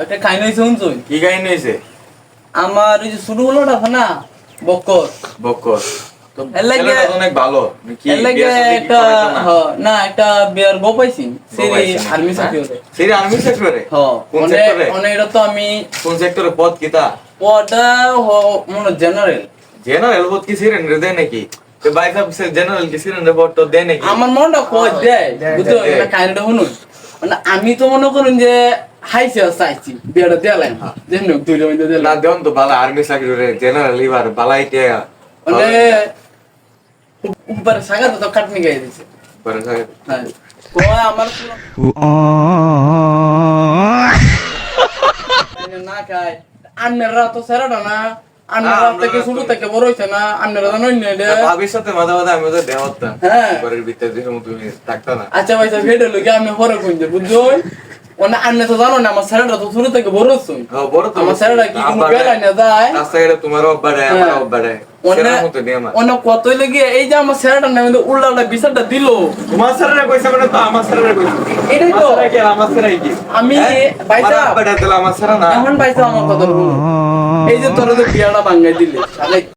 একটা কাহিনী হয়েছে শুনছুন? কি কাহিনী হয়েছে? আমার ওই যে ছোট গুলোটা আছে না, বক্কর বক্কর তো এর লাগে- ছেলেটা তো অনেক ভালো। কি এর লাগে বিয়ে শাদী কি একটা করাইতো না? না একটা বিয়ার বউ পাইছি সিরি পাইছেন? আর্মি হ্যাঁ? চাকরি করে। সিরি আর্মি সেক্টরে? কোন অনেক সেক্টরে? অনেক এটা তো আমি কোন সেক্টরে পদ কিতা? ওটা মনে জেনারেল। জেনারেল পদ কি সিরেন রে দেয় নাকি? তো ভাই সাহেব জেনারেল কি সিরেন রে পদ তো দেয় নাকি? আমার মনটা কয় দেয় বুঝছো, দেয়। এটা কাহিনীটা শুনুন। মানে আমি তো মনে করুন যে হাইছে চাইছি বিয়াটা দিলাম, যেন দুইটা মধ্যে না দিলাম দেন তো বালা আর্মি চাকরি করে জেনারেল এবার বালাই টিয়া মানে উপরে সাগা তো কাটনি গাই দিছে। পরে সাহেব হ্যাঁ কয় আমার না খায় আন্নারা তো সেরাটা না, আন্নারা থেকে শুরু থেকে বড় হইছে না, আন্নারা জানো না এটা। ভাবির সাথে মাঝে মাঝে আমি তো দেওয়াতাম হ্যাঁ। ঘরের ভিতরে যে তুমি থাকতো না। আচ্ছা ভাই সাহেব হেডে লোকে আমি হরে কইছে বুঝছো, ওনা আন্নে তো জানো না আমার সেরাটা তো শুরু থেকে বড় হইছে। হ্যাঁ, বড় তো আমার সেরাটা কি কোনো আব্বা বেলা না যায় রাস্তাঘাটে তোমার অব্বারে আমার অব্বারে সেরার মতো নেই আমার। অনেক কতই লাগে এই যে আমার সেরাটা না কিন্তু উল্লাটা বিচারটা দিল। তোমার স্যারেরা কইছে মানে তো আমার স্যারেরা কইছে। এটাই তো। আমার স্যারেরা কি আর আমার স্যারেরা কি? আমি হ্যাঁ? বাইসা আমার আব্বাটা দিলে আমার স্যারেরা না। এখন পাইছো আমার কথা বলো। এই যে তোর যে বিয়াটা ভাঙাই দিলে শালা